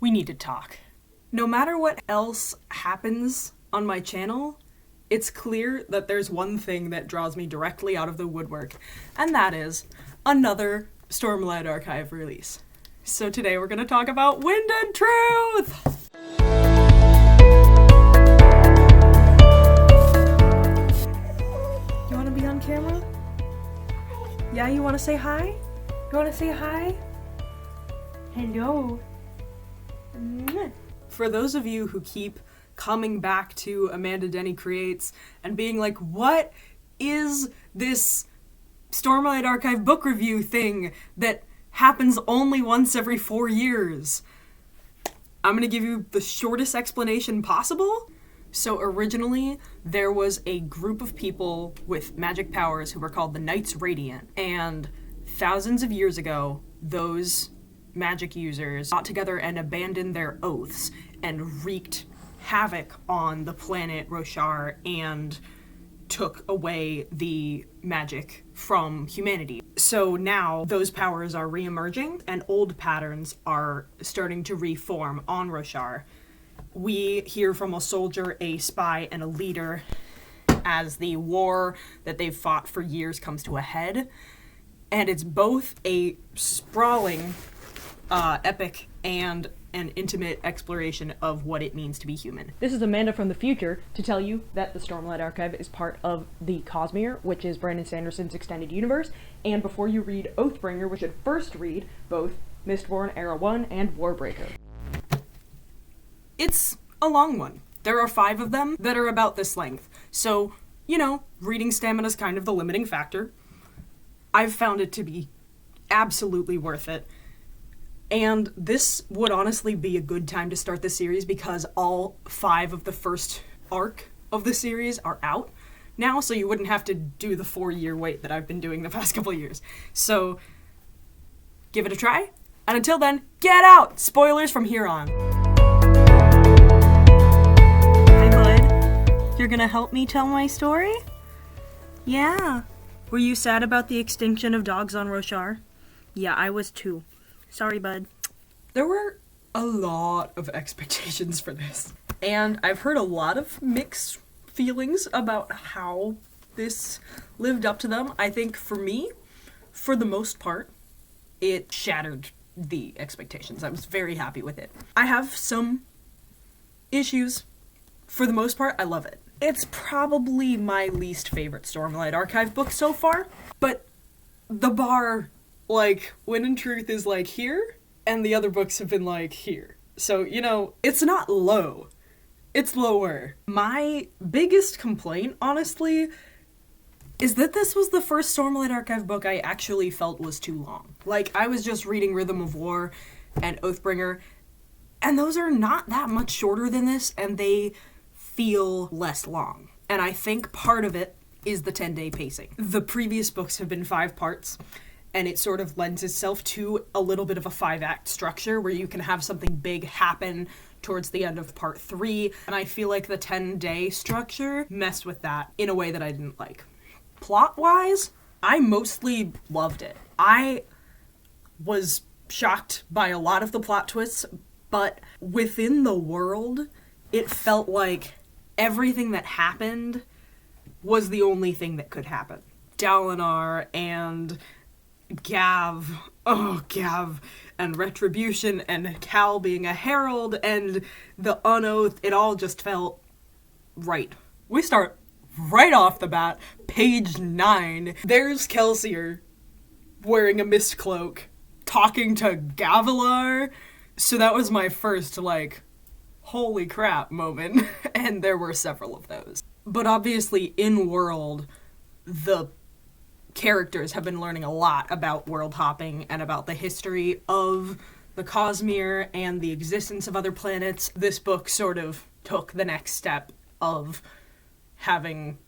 we need to talk. No matter what else happens on my channel, it's clear that there's one thing that draws me directly out of the woodwork, and that is another Stormlight Archive release. So today we're going to talk about Wind and Truth! You want to be on camera? Yeah, you want to say hi? You want to say hi? Hello. For those of you who keep coming back to Amanda Denny Creates and being like, what is this Stormlight Archive book review thing that happens only once every 4 years? I'm gonna give you the shortest explanation possible. So originally, there was a group of people with magic powers who were called the Knights Radiant, and thousands of years ago, those magic users got together and abandoned their oaths and wreaked havoc on the planet Roshar and took away the magic from humanity. So now those powers are re-emerging and old patterns are starting to reform on Roshar. We hear from a soldier, a spy, and a leader as the war that they've fought for years comes to a head. And it's both a sprawling epic and an intimate exploration of what it means to be human. This is Amanda from the future to tell you that the Stormlight Archive is part of the Cosmere, which is Brandon Sanderson's extended universe, and before you read Oathbringer, we should first read both Mistborn Era 1 and Warbreaker. It's a long one. There are 5 of them that are about this length, so, you know, reading stamina is kind of the limiting factor. I've found it to be absolutely worth it. And this would honestly be a good time to start the series because all 5 of the first arc of the series are out now, so you wouldn't have to do the 4-year wait that I've been doing the past couple of years. So, give it a try. And until then, get out! Spoilers from here on. Hey, bud. You're gonna help me tell my story? Yeah. Were you sad about the extinction of dogs on Roshar? Yeah, I was too. Sorry, bud. There were a lot of expectations for this, and I've heard a lot of mixed feelings about how this lived up to them. I think for me, for the most part, it shattered the expectations. I was very happy with it. I have some issues. For the most part, I love it. It's probably my least favorite Stormlight Archive book so far, but the bar, like, Wind and Truth is, like, here, and the other books have been, like, here. So, you know, it's not low. It's lower. My biggest complaint, honestly, is that this was the first Stormlight Archive book I actually felt was too long. Like, I was just reading Rhythm of War and Oathbringer, and those are not that much shorter than this, and they feel less long. And I think part of it is the 10-day pacing. The previous books have been 5 parts, and it sort of lends itself to a little bit of a 5-act structure where you can have something big happen towards the end of part 3, and I feel like the 10-day structure messed with that in a way that I didn't like. Plot-wise, I mostly loved it. I was shocked by a lot of the plot twists, but within the world, it felt like everything that happened was the only thing that could happen. Dalinar and Gav, and Retribution, and Cal being a herald, and the Unoath, it all just felt right. We start right off the bat, page 9. There's Kelsier wearing a mist cloak, talking to Gavilar. So that was my first, like, holy crap moment, and there were several of those. But obviously, in world, the characters have been learning a lot about world hopping and about the history of the Cosmere and the existence of other planets. This book sort of took the next step of having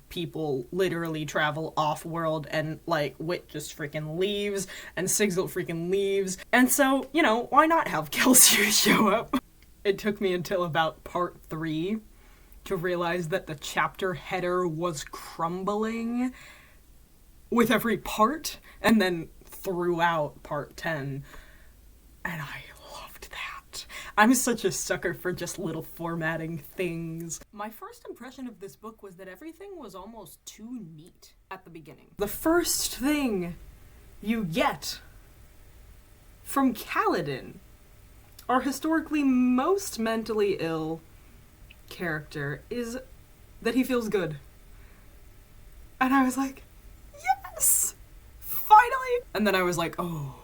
people literally travel off-world, and, like, Wit just freaking leaves, and Sigil freaking leaves. And so, you know, why not have Kelsier show up? It took me until about part 3 to realize that the chapter header was crumbling with every part, and then throughout part 10. And I loved that. I'm such a sucker for just little formatting things. My first impression of this book was that everything was almost too neat at the beginning. The first thing you get from Kaladin, our historically most mentally ill character, is that he feels good. And I was like, yes! Finally! And then I was like, oh,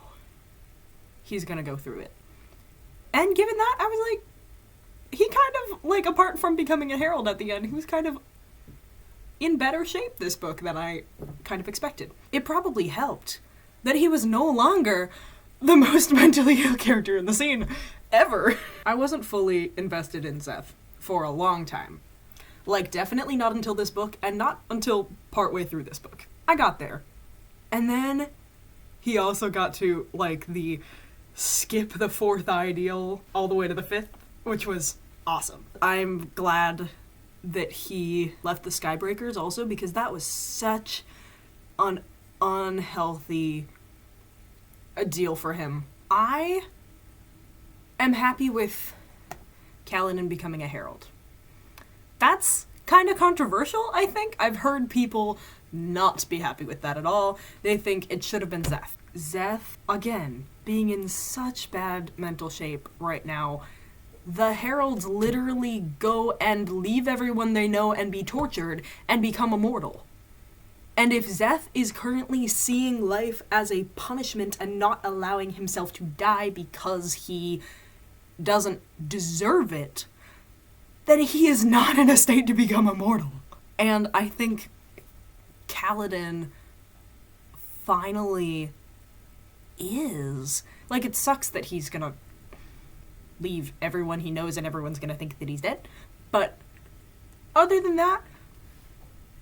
he's gonna go through it. And given that, I was like, he kind of, like, apart from becoming a herald at the end, he was kind of in better shape this book than I kind of expected. It probably helped that he was no longer the most mentally ill character in the scene ever. I wasn't fully invested in Szeth for a long time. Like, definitely not until this book, and not until partway through this book. I got there. And then he also got to, like, the skip the fourth ideal all the way to the fifth, which was awesome. I'm glad that he left the Skybreakers also, because that was such an unhealthy deal for him. I am happy with Kaladin becoming a herald. That's kind of controversial, I think. I've heard people not be happy with that at all. They think it should have been Szeth. Szeth, again, being in such bad mental shape right now, the heralds literally go and leave everyone they know and be tortured and become immortal. And if Szeth is currently seeing life as a punishment and not allowing himself to die because he doesn't deserve it, then he is not in a state to become immortal. And I think Kaladin finally is. Like, it sucks that he's gonna leave everyone he knows and everyone's gonna think that he's dead. But other than that,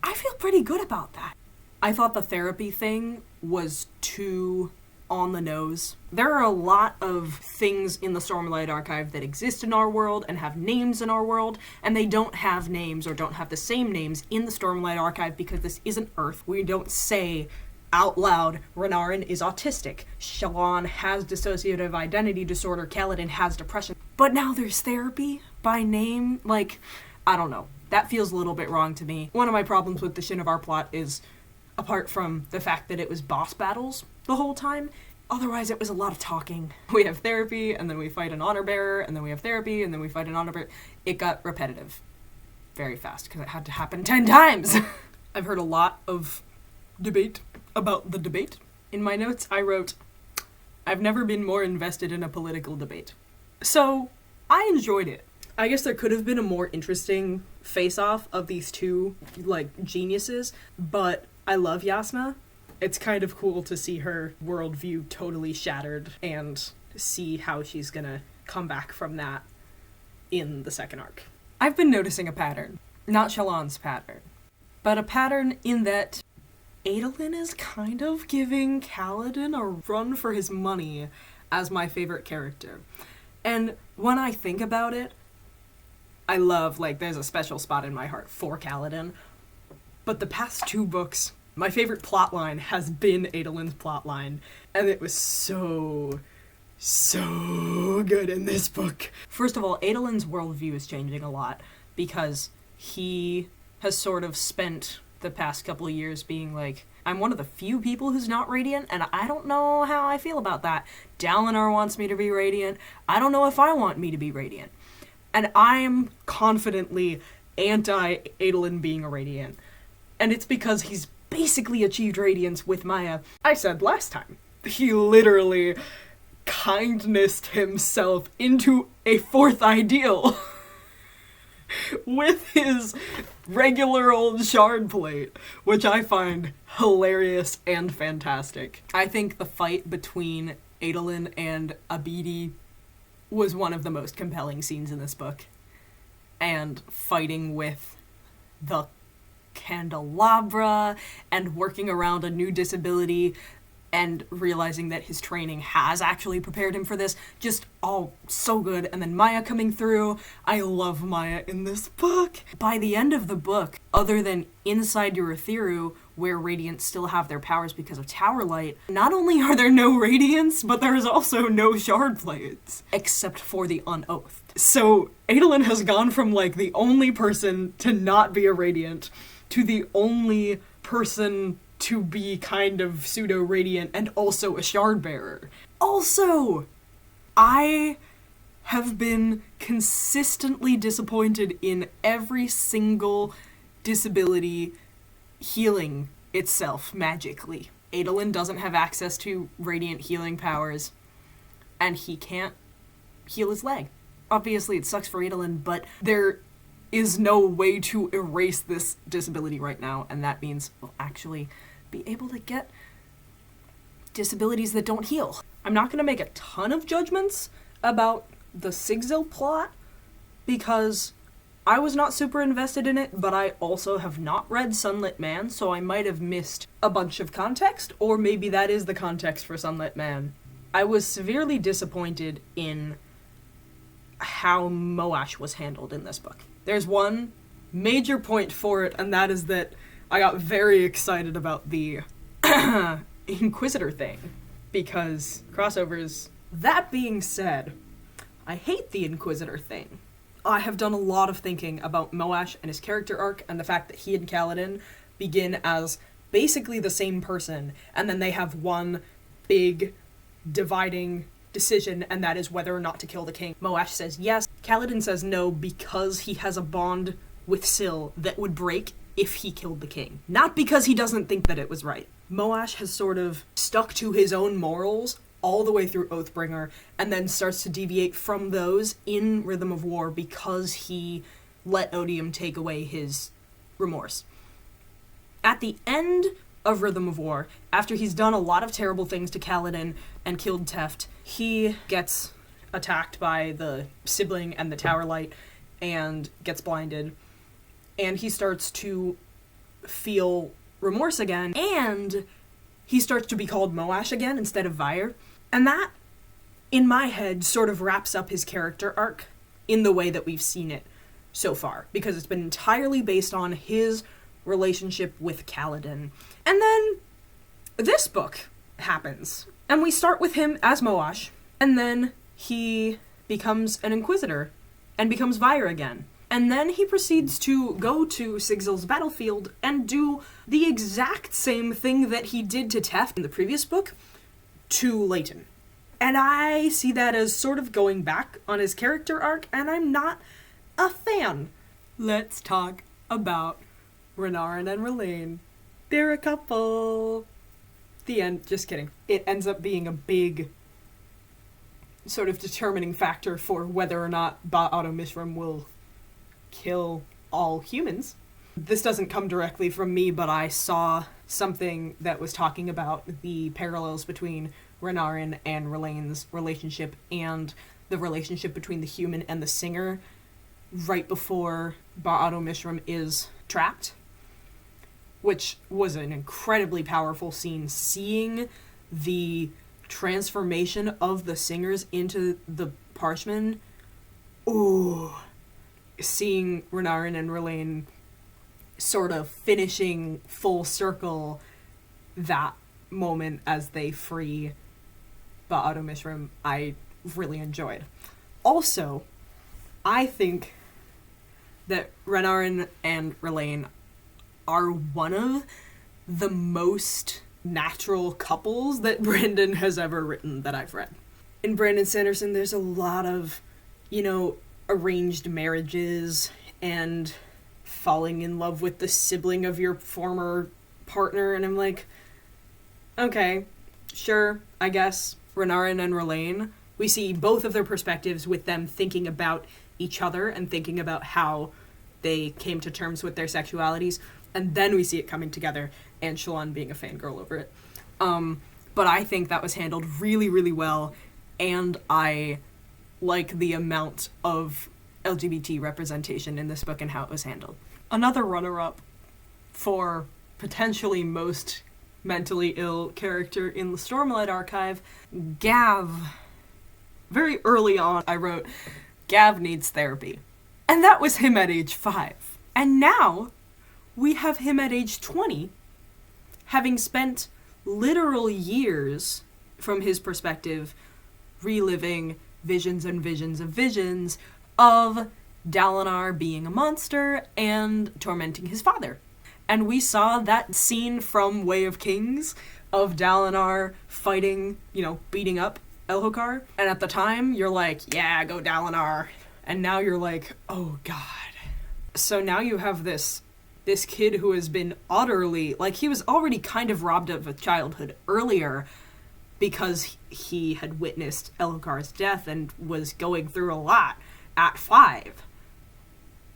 I feel pretty good about that. I thought the therapy thing was too on the nose. There are a lot of things in the Stormlight Archive that exist in our world and have names in our world, and they don't have names or don't have the same names in the Stormlight Archive because this isn't Earth. We don't say out loud, Renarin is autistic, Shallan has dissociative identity disorder, Kaladin has depression. But now there's therapy by name. Like, I don't know. That feels a little bit wrong to me. One of my problems with the Shinovar plot is, apart from the fact that it was boss battles the whole time, otherwise it was a lot of talking. We have therapy, and then we fight an honor bearer, and then we have therapy, and then we fight an honor bearer. It got repetitive very fast, because it had to happen 10 times. I've heard a lot of debate about the debate. In my notes, I wrote, I've never been more invested in a political debate. So, I enjoyed it. I guess there could have been a more interesting face-off of these two, like, geniuses, but I love Jasnah. It's kind of cool to see her worldview totally shattered and see how she's gonna come back from that in the second arc. I've been noticing a pattern. Not Shallan's pattern, but a pattern in that Adolin is kind of giving Kaladin a run for his money as my favorite character. And when I think about it, I love, like, there's a special spot in my heart for Kaladin. But the past two books, my favorite plotline has been Adolin's plotline, and it was so good in this book. First of all, Adolin's worldview is changing a lot, because he has sort of spent the past couple of years being like, I'm one of the few people who's not radiant, and I don't know how I feel about that. Dalinar wants me to be radiant. I don't know if I want me to be radiant. And I'm confidently anti-Adolin being a radiant. And it's because he's basically achieved radiance with Maya. I said last time, he literally kindnessed himself into a fourth ideal with his regular old shard plate, which I find hilarious and fantastic. I think the fight between Adolin and Abidi was one of the most compelling scenes in this book. And fighting with the candelabra and working around a new disability and realizing that his training has actually prepared him for this, just all so good. And then Maya coming through. I love Maya in this book. By the end of the book, other than inside Urithiru, where Radiants still have their powers because of Tower Light, not only are there no Radiants, but there is also no Shard Blades, except for the Unoathed. So Adolin has gone from, like, the only person to not be a Radiant to the only person to be kind of pseudo-Radiant and also a Shard Bearer. Also, I have been consistently disappointed in every single disability healing itself magically. Adolin doesn't have access to radiant healing powers, and he can't heal his leg. Obviously, it sucks for Adolin, but there is no way to erase this disability right now, and that means we'll actually be able to get disabilities that don't heal. I'm not going to make a ton of judgments about the Sigzil plot, because I was not super invested in it, but I also have not read Sunlit Man, so I might have missed a bunch of context, or maybe that is the context for Sunlit Man. I was severely disappointed in how Moash was handled in this book. There's one major point for it, and that is that I got very excited about the Inquisitor thing, because crossovers. That being said, I hate the Inquisitor thing. I have done a lot of thinking about Moash and his character arc, and the fact that he and Kaladin begin as basically the same person, and then they have one big dividing decision, and that is whether or not to kill the king. Moash says yes, Kaladin says no, because he has a bond with Syl that would break if he killed the king. Not because he doesn't think that it was right. Moash has sort of stuck to his own morals all the way through Oathbringer, and then starts to deviate from those in Rhythm of War because he let Odium take away his remorse. At the end of Rhythm of War, after he's done a lot of terrible things to Kaladin and killed Teft, he gets attacked by the sibling and the Tower Light and gets blinded, and he starts to feel remorse again, and he starts to be called Moash again instead of Vyre. And that, in my head, sort of wraps up his character arc in the way that we've seen it so far, because it's been entirely based on his relationship with Kaladin. And then this book happens, and we start with him as Moash, and then he becomes an Inquisitor and becomes Vyre again. And then he proceeds to go to Sigzil's battlefield and do the exact same thing that he did to Teft in the previous book to Leighton. And I see that as sort of going back on his character arc, and I'm not a fan. Let's talk about Renarin and Rlain. They're a couple. The end. Just kidding. It ends up being a big sort of determining factor for whether or not Ba'ato Mishram will kill all humans. This doesn't come directly from me, but I saw something that was talking about the parallels between Renarin and Rlain's relationship and the relationship between the human and the singer right before Ba'ato Mishram is trapped, which was an incredibly powerful scene, seeing the transformation of the singers into the Parshmen. Ooh. Seeing Renarin and Rlain sort of finishing full circle that moment as they free Ba'ato Mishram, I really enjoyed. Also, I think that Renarin and Rlain are one of the most natural couples that Brandon has ever written that I've read. In Brandon Sanderson, there's a lot of, arranged marriages and falling in love with the sibling of your former partner, and I'm like, okay, sure, I guess. Renarin and Rlain, we see both of their perspectives with them thinking about each other and thinking about how they came to terms with their sexualities, and then we see it coming together, and Shallan being a fangirl over it. But I think that was handled really, really well, and I like the amount of LGBT representation in this book and how it was handled. Another runner-up for potentially most mentally ill character in the Stormlight Archive, Gav. Very early on, I wrote, Gav needs therapy. And that was him at age 5. And now, we have him at age 20, having spent literal years, from his perspective, reliving visions and visions of visions of Dalinar being a monster and tormenting his father. And we saw that scene from Way of Kings of Dalinar fighting, beating up Elhokar. And at the time, you're like, yeah, go Dalinar. And now you're like, oh god. So now you have this kid who has been utterly, he was already kind of robbed of a childhood earlier because he had witnessed Elhokar's death and was going through a lot at 5.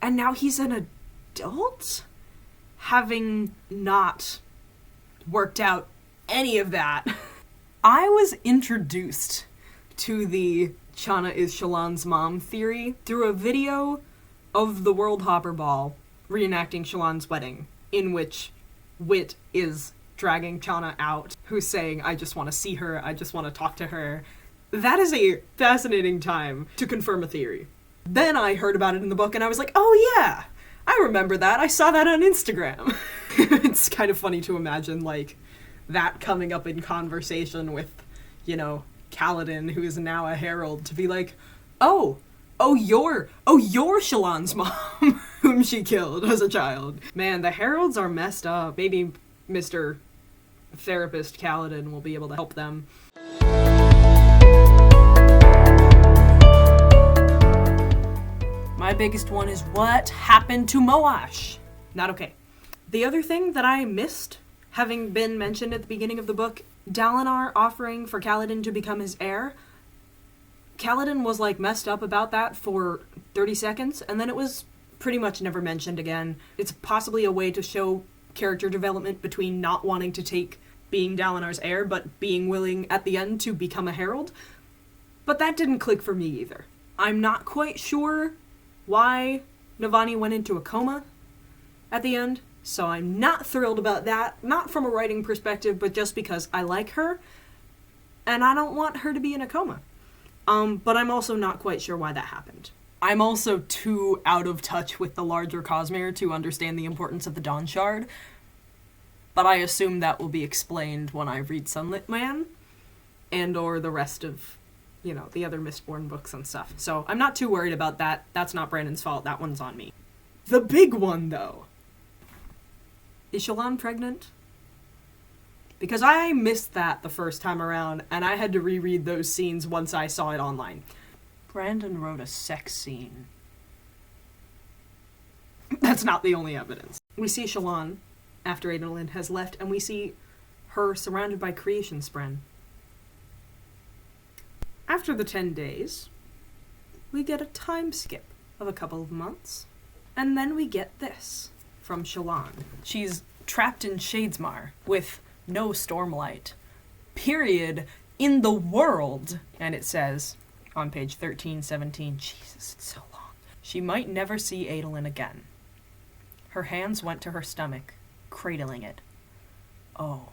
And now he's an adult, having not worked out any of that. I was introduced to the Chana is Shallan's mom theory through a video of the Worldhopper ball reenacting Shallan's wedding, in which Wit is dragging Chana out, who's saying, I just want to see her, I just want to talk to her. That is a fascinating time to confirm a theory. Then I heard about it in the book and I was like, oh yeah, I remember that, I saw that on Instagram. It's kind of funny to imagine, that coming up in conversation with, Kaladin, who is now a herald, to be like, oh, you're Shallan's mom, whom she killed as a child. Man, the heralds are messed up. Maybe Mr. Therapist Kaladin will be able to help them. My biggest one is what happened to Moash. Not okay. The other thing that I missed, having been mentioned at the beginning of the book, Dalinar offering for Kaladin to become his heir. Kaladin was messed up about that for 30 seconds, and then it was pretty much never mentioned again. It's possibly a way to show character development between not wanting to take being Dalinar's heir, but being willing at the end to become a herald. But that didn't click for me either. I'm not quite sure why Navani went into a coma at the end, so I'm not thrilled about that, not from a writing perspective, but just because I like her, and I don't want her to be in a coma. But I'm also not quite sure why that happened. I'm also too out of touch with the larger Cosmere to understand the importance of the Dawn Shard, but I assume that will be explained when I read Sunlit Man, and or the rest of, the other Mistborn books and stuff. So I'm not too worried about that. That's not Brandon's fault. That one's on me. The big one, though. Is Shallan pregnant? Because I missed that the first time around, and I had to reread those scenes once I saw it online. Brandon wrote a sex scene. That's not the only evidence. We see Shallan after Adolin has left, and we see her surrounded by creation spren. After the 10 days, we get a time skip of a couple of months, and then we get this from Shallan. She's trapped in Shadesmar with no stormlight, period, in the world. And it says on page 1317, Jesus, it's so long. She might never see Adolin again. Her hands went to her stomach, cradling it. Oh,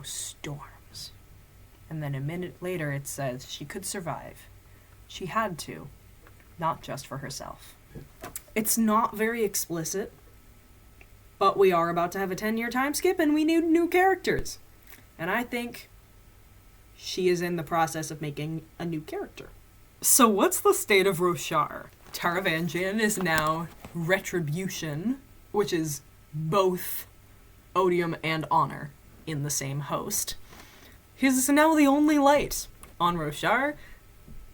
storms. And then a minute later it says she could survive. She had to, not just for herself. It's not very explicit, but we are about to have a 10-year time skip and we need new characters. And I think she is in the process of making a new character. So what's the state of Roshar? Taravangian is now Retribution, which is both odium and honor in the same host. He's now the only light on Roshar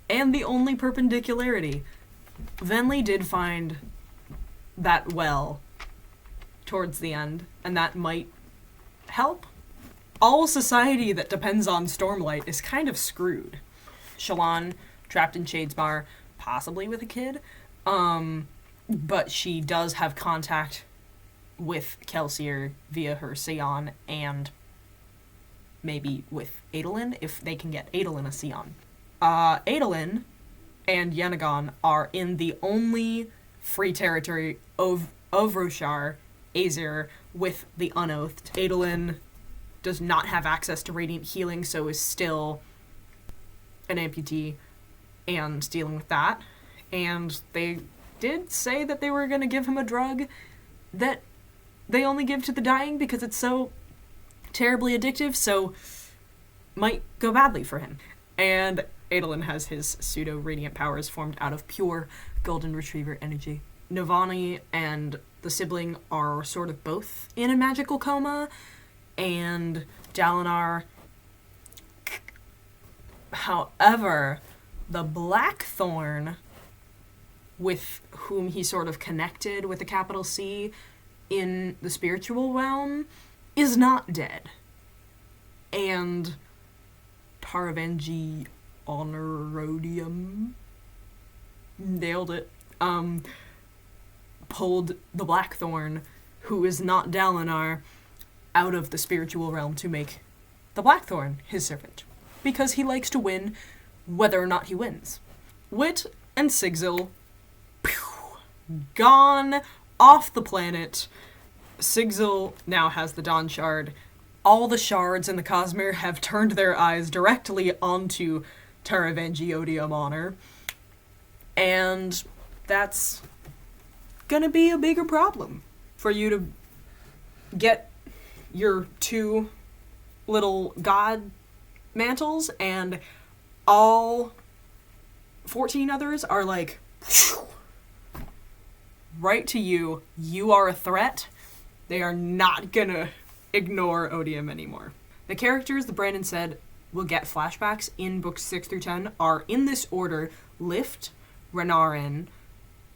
and the only perpendicularity. Venli did find that well towards the end, and that might help. All society that depends on Stormlight is kind of screwed. Shallan, trapped in Shadesmar, possibly with a kid, but she does have contact with Kelsier via her Scion, and maybe with Adolin, if they can get Adolin a Scion. Adolin and Yennegon are in the only free territory of Roshar, Aesir, with the Unoathed. Adolin does not have access to radiant healing, so is still an amputee and dealing with that. And they did say that they were going to give him a drug that they only give to the dying because it's so terribly addictive, so might go badly for him. And Adolin has his pseudo-radiant powers formed out of pure golden retriever energy. Navani and the sibling are sort of both in a magical coma, and Dalinar. However, the Blackthorn, with whom he sort of connected with a capital C in the spiritual realm, is not dead. And Taravangi Honorodium, nailed it, pulled the Blackthorn, who is not Dalinar, out of the spiritual realm to make the Blackthorn his servant. Because he likes to win, whether or not he wins. Wit and Sigzil, gone off the planet. Sigzil now has the Dawn Shard. All the shards in the Cosmere have turned their eyes directly onto Taravangi Odium Honor. And that's gonna be a bigger problem for you to get your 2 little god mantles, and all 14 others are like, right to you. You are a threat. They are not gonna ignore Odium anymore. The characters that Brandon said will get flashbacks in books 6 through 10 are in this order: Lift, Renarin,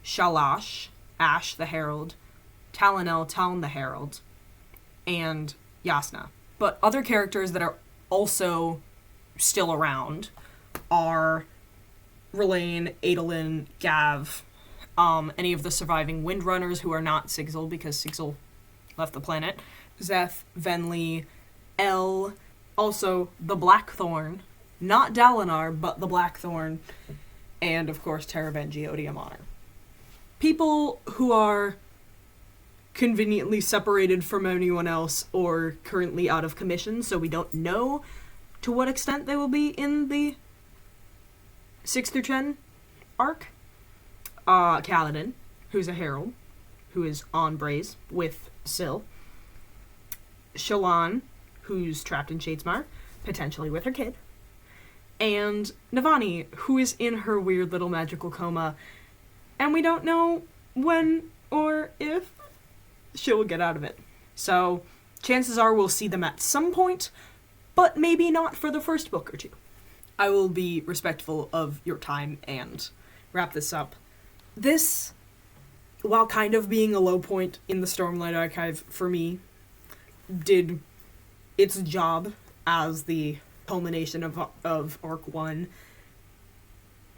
Shalash, Ash the Herald, Talonel, Talon the Herald, and Yasna. But other characters that are also still around are Rlain, Adolin, Gav, any of the surviving Windrunners who are not Sigzil because Sigzil left the planet, Szeth, Venli, El, also the Blackthorn, not Dalinar, but the Blackthorn, and of course Taravangi Odium Honor. People who are conveniently separated from anyone else or currently out of commission, so we don't know to what extent they will be in the 6 through 10 arc. Kaladin, who's a herald, who is on Braze with Syl. Shallan, who's trapped in Shadesmar, potentially with her kid. And Navani, who is in her weird little magical coma, and we don't know when or if she'll get out of it. So, chances are we'll see them at some point, but maybe not for the first book or 2. I will be respectful of your time and wrap this up. This, while kind of being a low point in the Stormlight Archive for me, did its job as the culmination of Arc 1,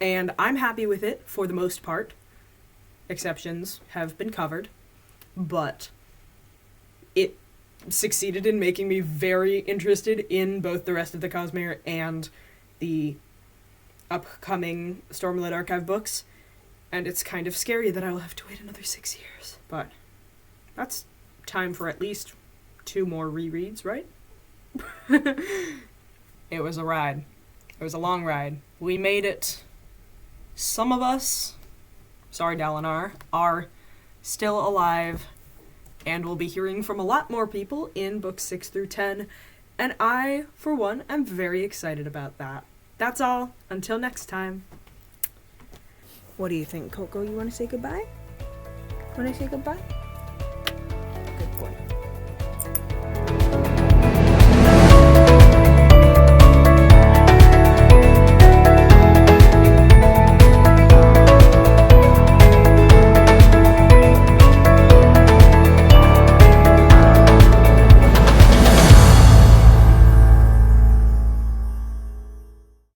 and I'm happy with it for the most part. Exceptions have been covered, but it succeeded in making me very interested in both the rest of the Cosmere and the upcoming Stormlight Archive books, and it's kind of scary that I will have to wait another 6 years. But that's time for at least 2 more rereads, right? It was a ride. It was a long ride. We made it. Some of us, sorry Dalinar, are still alive, and we'll be hearing from a lot more people in books 6 through 10, and I, for one, am very excited about that. That's all. Until next time. What do you think, Coco? You want to say goodbye? Want to say goodbye?